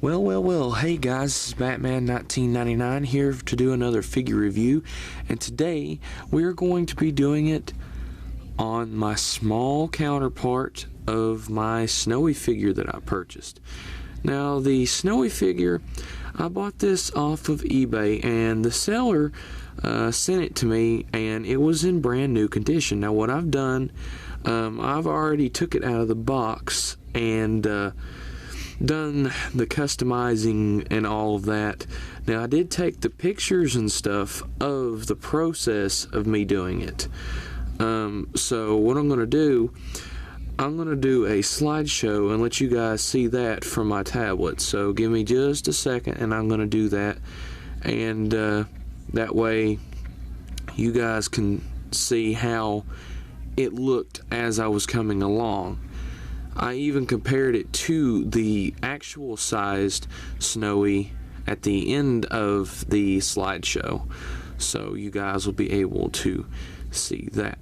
Well, hey guys, this is Batman 1999 here to do another figure review, and today we're going to be doing it on my small counterpart of my Snowy figure that I purchased. Now, the Snowy figure, I bought this off of eBay, and the seller sent it to me, and it was in brand new condition. Now, what I've done, I've already took it out of the box and done the customizing and all of that. Now, I did take the pictures and stuff of the process of me doing it. So what I'm going to do, I'm going to do a slideshow and let you guys see that from my tablet. So give me just a second and I'm going to do that, and that way you guys can see how it looked as I was coming along. I even compared it to the actual sized Snowy at the end of the slideshow, so you guys will be able to see that.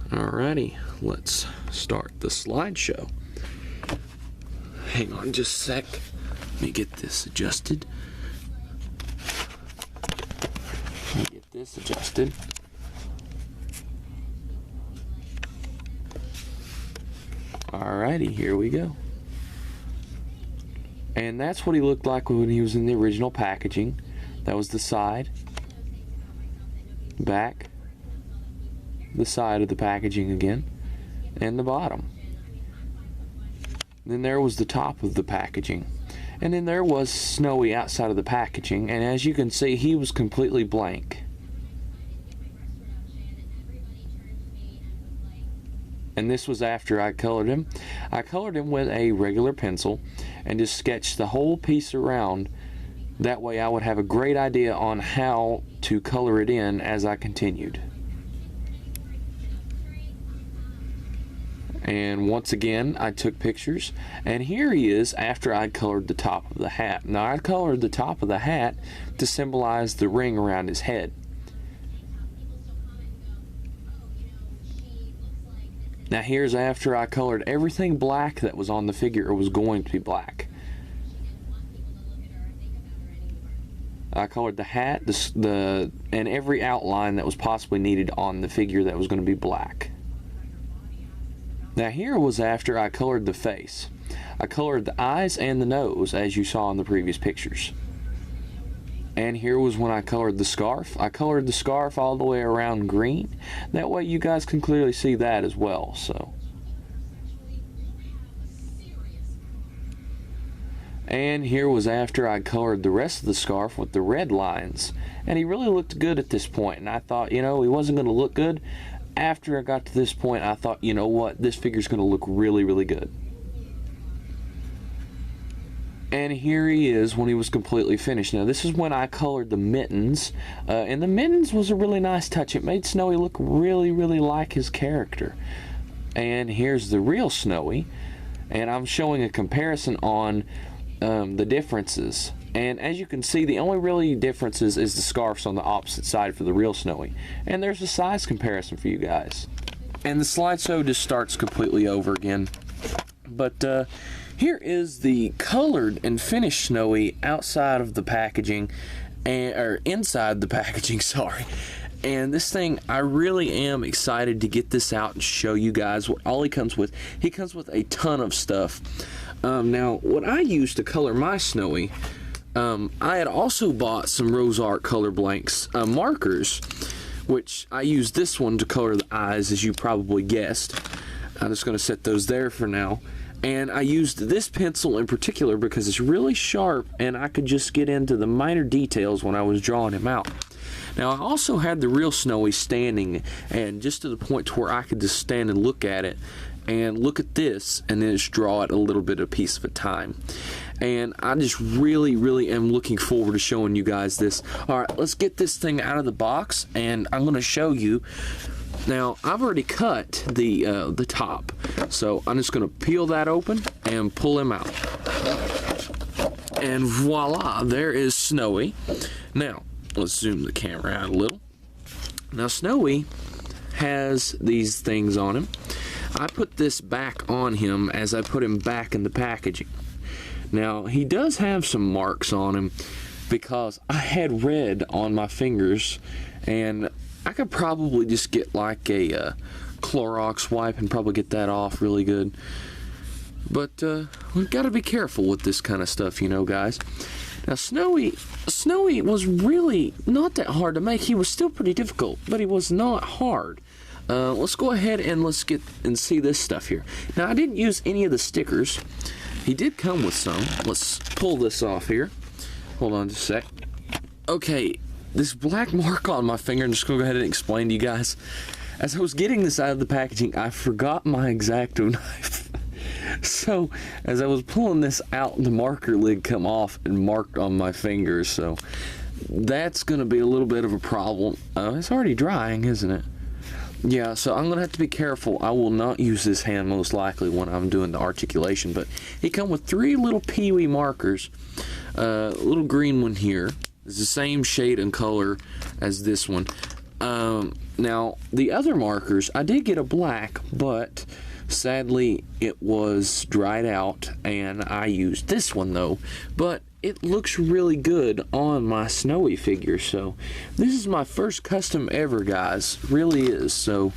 Alrighty, let's start the slideshow. Hang on just a sec. Let me get this adjusted. Alrighty, here we go. And that's what he looked like when he was in the original packaging. That was the side, back, the side of the packaging again, and the bottom. Then there was the top of the packaging. And then there was Snowy outside of the packaging, and as you can see, he was completely blank. And this was after I colored him. I colored him with a regular pencil and just sketched the whole piece around. That way I would have a great idea on how to color it in as I continued. And once again, I took pictures, and here he is after I colored the top of the hat. Now, I colored the top of the hat to symbolize the ring around his head. Now, here's after I colored everything black that was on the figure, or was going to be black. I colored the hat, and every outline that was possibly needed on the figure that was going to be black. Now, here was after I colored the face. I colored the eyes and the nose, as you saw in the previous pictures. And here was when I colored the scarf. I colored the scarf all the way around green. That way you guys can clearly see that as well. And here was after I colored the rest of the scarf with the red lines. And he really looked good at this point. And I thought, you know, he wasn't going to look good. After I got to this point, I thought, you know what, this figure's going to look really, really good. And here he is when he was completely finished. Now, this is when I colored the mittens, and the mittens was a really nice touch. It made Snowy look really, really like his character. And here's the real Snowy, and I'm showing a comparison on the differences. And as you can see, the only really differences is the scarfs on the opposite side for the real Snowy. And there's a size comparison for you guys. And the slideshow just starts completely over again. But here is the colored and finished Snowy outside of the packaging, or inside the packaging, sorry. And this thing, I really am excited to get this out and show you guys what all he comes with. He comes with a ton of stuff. Now, what I used to color my Snowy, I had also bought some Rose Art Color Blanks markers, which I used this one to color the eyes, as you probably guessed. I'm just going to set those there for now. And I used this pencil in particular because it's really sharp and I could just get into the minor details when I was drawing him out. Now, I also had the real Snowy standing, and just to the point to where I could just stand and look at it and look at this and then just draw it a little bit of a piece of a time. And I just really, really am looking forward to showing you guys this. Alright, let's get this thing out of the box and I'm going to show you. Now, I've already cut the top, so I'm just going to peel that open and pull him out. And voila, there is Snowy. Now, let's zoom the camera out a little. Now, Snowy has these things on him. I put this back on him as I put him back in the packaging. Now, he does have some marks on him because I had red on my fingers, and I could probably just get like a Clorox wipe and probably get that off really good. But we've got to be careful with this kind of stuff, you know, guys. Now, Snowey was really not that hard to make. He was still pretty difficult, but he was not hard. Let's go ahead and let's get and see this stuff here. Now, I didn't use any of the stickers. He did come with some. Let's pull this off here. Hold on just a sec. Okay, this black mark on my finger, I'm just going to go ahead and explain to you guys. As I was getting this out of the packaging, I forgot my X-Acto knife. So, as I was pulling this out, the marker lid come off and marked on my fingers. So, that's going to be a little bit of a problem. It's already drying, isn't it? Yeah, so I'm going to have to be careful. I will not use this hand most likely when I'm doing the articulation. But he come with 3 little peewee markers. A little green one here. It's the same shade and color as this one. Now, the other markers, I did get a black, but sadly it was dried out, and I used this one though. But it looks really good on my Snowey figure, so this is my first custom ever, guys. Really is. So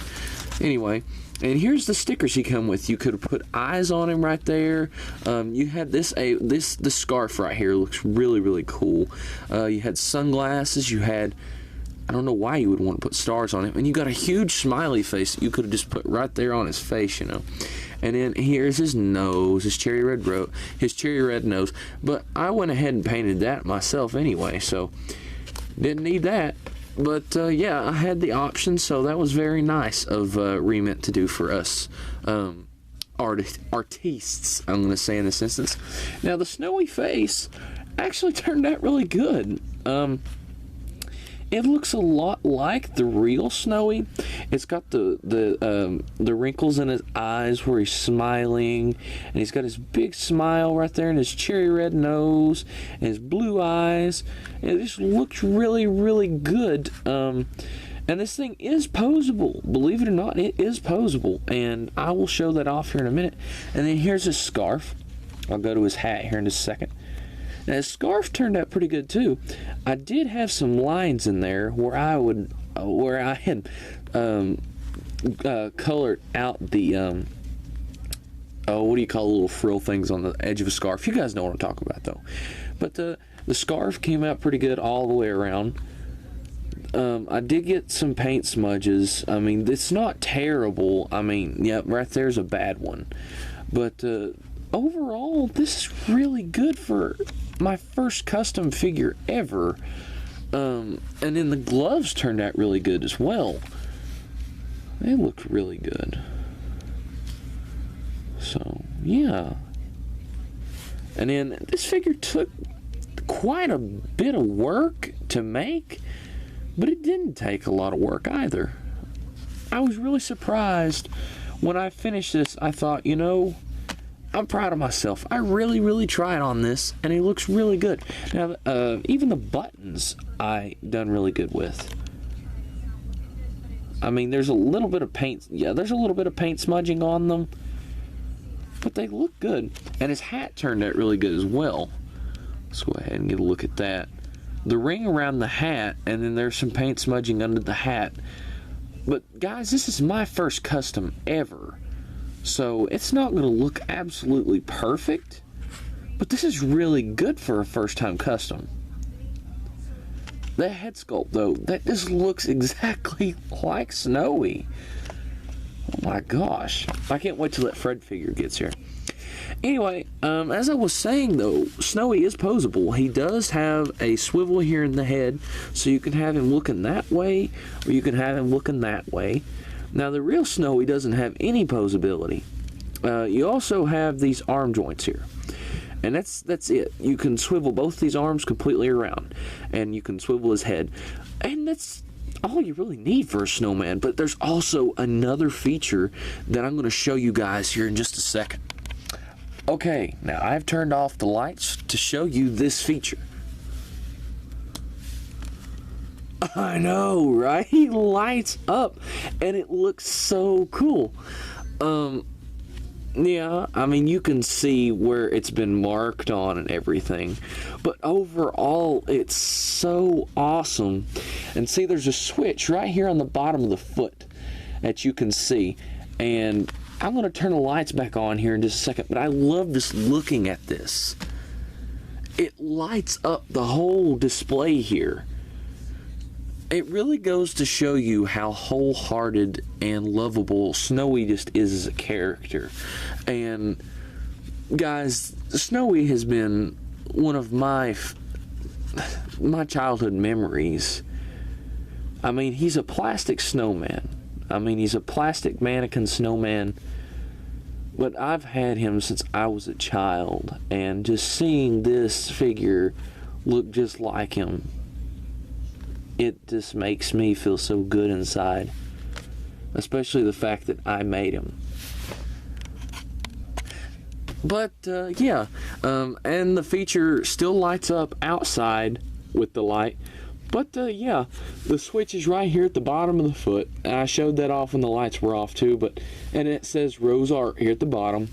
anyway, and here's the stickers he come with. You could have put eyes on him right there. You had the scarf right here looks really, really cool. You had sunglasses. You had, I don't know why you would want to put stars on him. And you got a huge smiley face that you could have just put right there on his face, you know. And then here's his nose, his cherry red nose. But I went ahead and painted that myself anyway, so didn't need that. But yeah, I had the option, so that was very nice of Remit to do for us artistes, I'm going to say in this instance. Now, the Snowey face actually turned out really good. It looks a lot like the real Snowey. It's got the wrinkles in his eyes where he's smiling, and he's got his big smile right there, and his cherry red nose, and his blue eyes. It just looks really, really good. And this thing is posable. Believe it or not, it is posable, and I will show that off here in a minute. And then here's his scarf. I'll go to his hat here in just a second. Now, his scarf turned out pretty good too. I did have some lines in there where I had colored out the what do you call little frill things on the edge of a scarf? You guys know what I'm talking about though. But the scarf came out pretty good all the way around. I did get some paint smudges. I mean, it's not terrible. I mean, yeah, right there's a bad one. But overall, this is really good for my first custom figure ever. And then the gloves turned out really good as well. They looked really good. So, yeah. And then this figure took quite a bit of work to make, but it didn't take a lot of work either. I was really surprised when I finished this. I thought, you know, I'm proud of myself. I really, really tried on this, and it looks really good. Now, even the buttons I done really good with. I mean, there's a little bit of paint. Yeah, there's a little bit of paint smudging on them, but they look good. And his hat turned out really good as well. Let's go ahead and get a look at that. The ring around the hat, and then there's some paint smudging under the hat. But guys, this is my first custom ever. So it's not going to look absolutely perfect, but this is really good for a first-time custom. That head sculpt, though, that just looks exactly like Snowey. Oh my gosh. I can't wait till that Fred figure gets here. Anyway, as I was saying, though, Snowey is posable. He does have a swivel here in the head, so you can have him looking that way, or you can have him looking that way. Now, the real Snowey doesn't have any posability. You also have these arm joints here. And that's it. You can swivel both these arms completely around. And you can swivel his head. And that's all you really need for a snowman. But there's also another feature that I'm going to show you guys here in just a second. Okay, now I've turned off the lights to show you this feature. I know, right? He lights up, and it looks so cool. Yeah, I mean, you can see where it's been marked on and everything, but overall, it's so awesome. And see, there's a switch right here on the bottom of the foot that you can see. And I'm going to turn the lights back on here in just a second, but I love just looking at this. It lights up the whole display here. It really goes to show you how wholehearted and lovable Snowey just is as a character. And guys, Snowey has been one of my childhood memories. I mean, he's a plastic snowman. I mean, he's a plastic mannequin snowman. But I've had him since I was a child, and just seeing this figure look just like him, it just makes me feel so good inside. Especially the fact that I made him. But, yeah. And the feature still lights up outside with the light. But, yeah. The switch is right here at the bottom of the foot. And I showed that off when the lights were off, too. And it says Rose Art here at the bottom.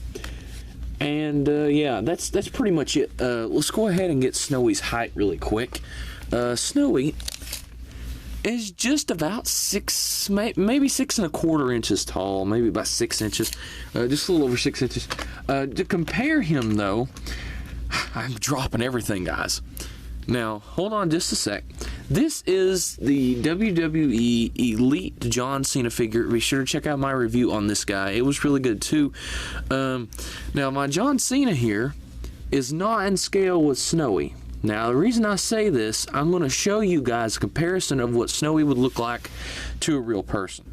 And, yeah, that's pretty much it. Let's go ahead and get Snowey's height really quick. Snowey is just about maybe 6¼ inches tall, maybe about 6 inches, just a little over 6 inches. To compare him, though, I'm dropping everything, guys. Now, hold on just a sec. This is the WWE Elite John Cena figure. Be sure to check out my review on this guy. It was really good, too. Now, my John Cena here is not in scale with Snowey. Now, the reason I say this, I'm going to show you guys a comparison of what Snowey would look like to a real person.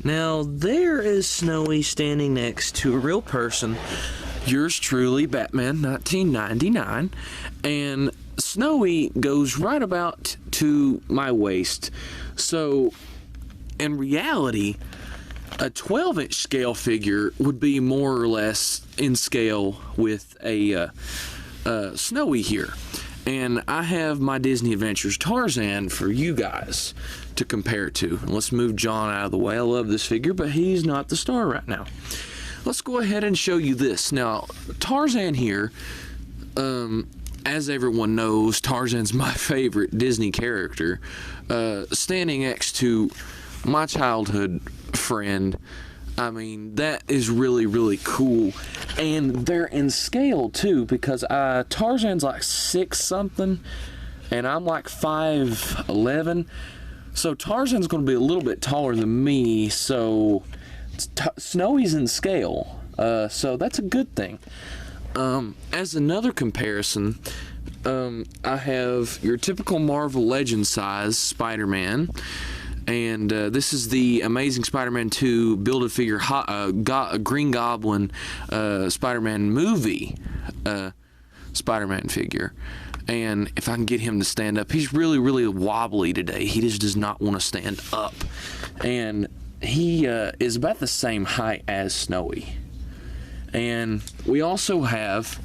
Now, there is Snowey standing next to a real person. Yours truly, Batman 1999. And Snowey goes right about to my waist. So, in reality, a 12-inch scale figure would be more or less in scale with a Snowey here. And I have my Disney Adventures Tarzan for you guys to compare to. Let's move John out of the way. I love this figure, but he's not the star right now. Let's go ahead and show you this. Now, Tarzan here, as everyone knows, Tarzan's my favorite Disney character. Standing next to my childhood friend, I mean, that is really, really cool. And they're in scale, too, because Tarzan's like 6-something, and I'm like 5'11". So Tarzan's going to be a little bit taller than me, so Snowey's in scale. So that's a good thing. As another comparison, I have your typical Marvel Legends size Spider-Man. And this is the Amazing Spider-Man 2 Build-A-Figure Green Goblin Spider-Man movie Spider-Man figure. And if I can get him to stand up, he's really, really wobbly today. He just does not want to stand up. And he is about the same height as Snowey. And we also have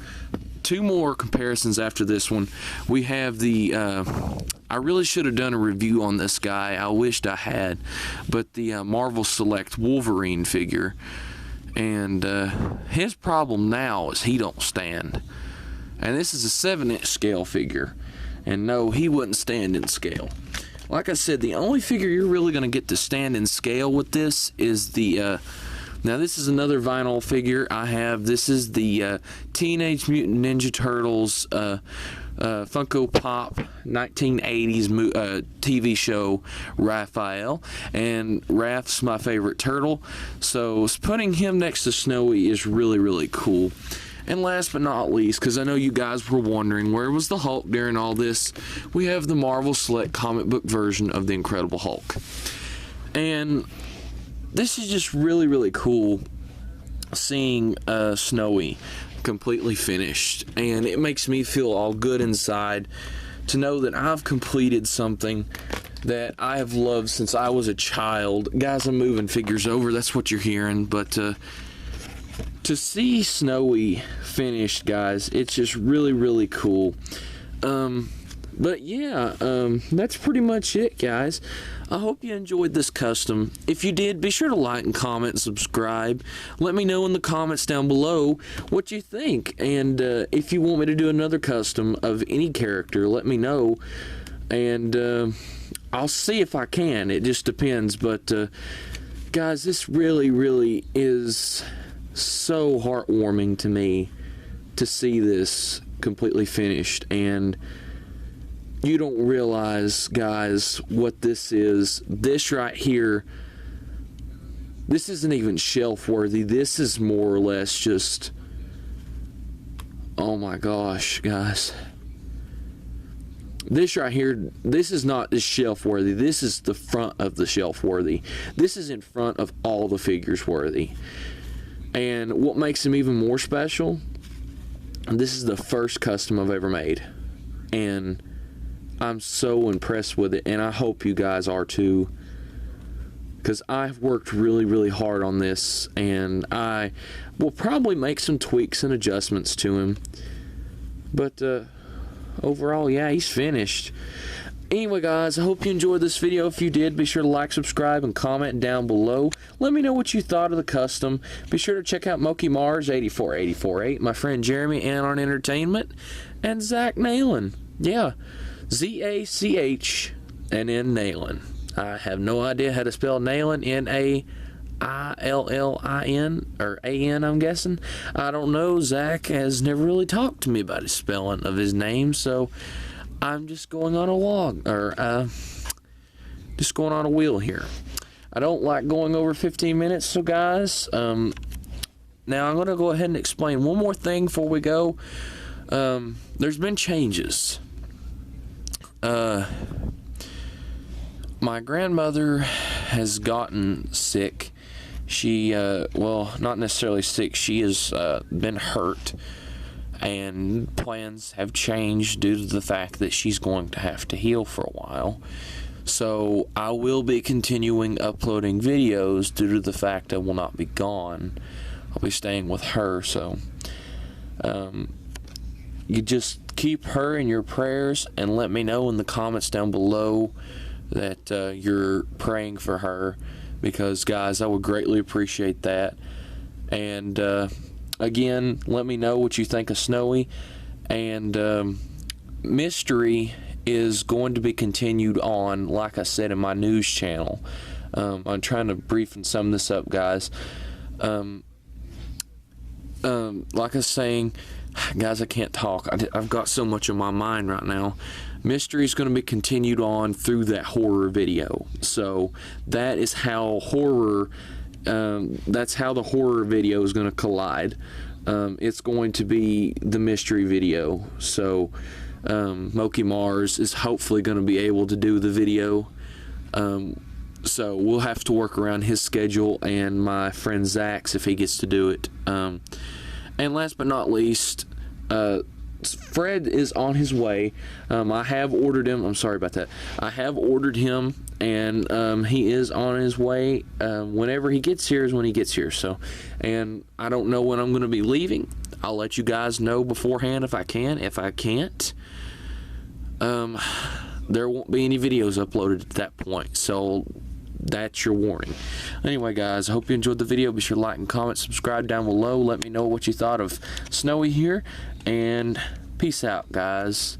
two more comparisons after this one. We have the I really should have done a review on this guy. I wished I had. But the Marvel Select Wolverine figure. And his problem now is he don't stand. And this is a 7-inch scale figure. And no, he wouldn't stand in scale. Like I said, the only figure you're really going to get to stand in scale with this is the... now, this is another vinyl figure I have. This is the Teenage Mutant Ninja Turtles Funko Pop 1980s TV show Raphael. And Raph's my favorite turtle. So putting him next to Snowey is really, really cool. And last but not least, because I know you guys were wondering, where was the Hulk during all this? We have the Marvel Select comic book version of the Incredible Hulk. And this is just really, really cool seeing Snowey completely finished. And it makes me feel all good inside to know that I've completed something that I have loved since I was a child. Guys, I'm moving figures over. That's what you're hearing. But to see Snowey finished, guys, it's just really, really cool. But yeah, that's pretty much it, guys. I hope you enjoyed this custom. If you did, be sure to like and comment and subscribe. Let me know in the comments down below what you think. And if you want me to do another custom of any character, let me know. And I'll see if I can. It just depends. But guys, this really, really is so heartwarming to me to see this completely finished. And you don't realize, guys, what this is. This right here, this isn't even shelf worthy. This is more or less just, oh my gosh, guys. This right here, this is not the shelf worthy. This is the front of the shelf worthy. This is in front of all the figures worthy. And what makes them even more special, this is the first custom I've ever made. And I'm so impressed with it, and I hope you guys are too, because I've worked really, really hard on this, and I will probably make some tweaks and adjustments to him. But overall, yeah, he's finished. Anyway, guys, I hope you enjoyed this video. If you did, be sure to like, subscribe, and comment down below. Let me know what you thought of the custom. Be sure to check out Moki Mars 84848, my friend Jeremy, Anarn Entertainment, and Zach Nailin. Yeah, Z-A-C-H and then Nailin. I have no idea how to spell Nailin, N-A-I-L-L-I-N, or A-N, I'm guessing. I don't know. Zach has never really talked to me about his spelling of his name, so I'm just going on a log, or just going on a wheel here. I don't like going over 15 minutes, so guys, now I'm going to go ahead and explain one more thing before we go. There's been changes. My grandmother has gotten sick. She, well, not necessarily sick. She has been hurt, and plans have changed due to the fact that she's going to have to heal for a while. So I will be continuing uploading videos due to the fact I will not be gone. I'll be staying with her, so you just keep her in your prayers, and let me know in the comments down below that you're praying for her, because guys, I would greatly appreciate that. And again, let me know what you think of Snowy. And Mystery is going to be continued on, like I said, in my news channel. I'm trying to brief and sum this up, guys. Like I was saying, guys, I can't talk. I've got so much on my mind right now. Mystery is going to be continued on through that horror video. So that is how horror, that's how the horror video is going to collide. It's going to be the mystery video. So Moki Mars is hopefully going to be able to do the video. So we'll have to work around his schedule and my friend Zach's if he gets to do it. And last but not least, Fred is on his way. I have ordered him. I'm sorry about that. I have ordered him, and he is on his way. Whenever he gets here is when he gets here. So, and I don't know when I'm going to be leaving. I'll let you guys know beforehand if I can. If I can't, there won't be any videos uploaded at that point. So that's your warning. Anyway, guys, I hope you enjoyed the video. Be sure to like and comment, subscribe down below. Let me know what you thought of Snowy here, and peace out, guys.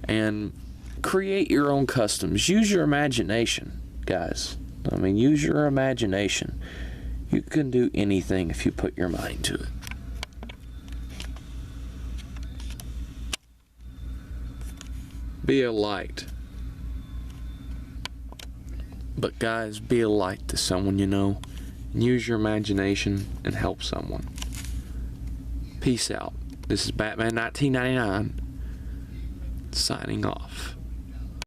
And create your own customs. Use your imagination, guys. I mean, use your imagination. You can do anything if you put your mind to it. Be a light. But guys, be a light to someone you know. Use your imagination and help someone. Peace out. This is Batman 1999 signing off.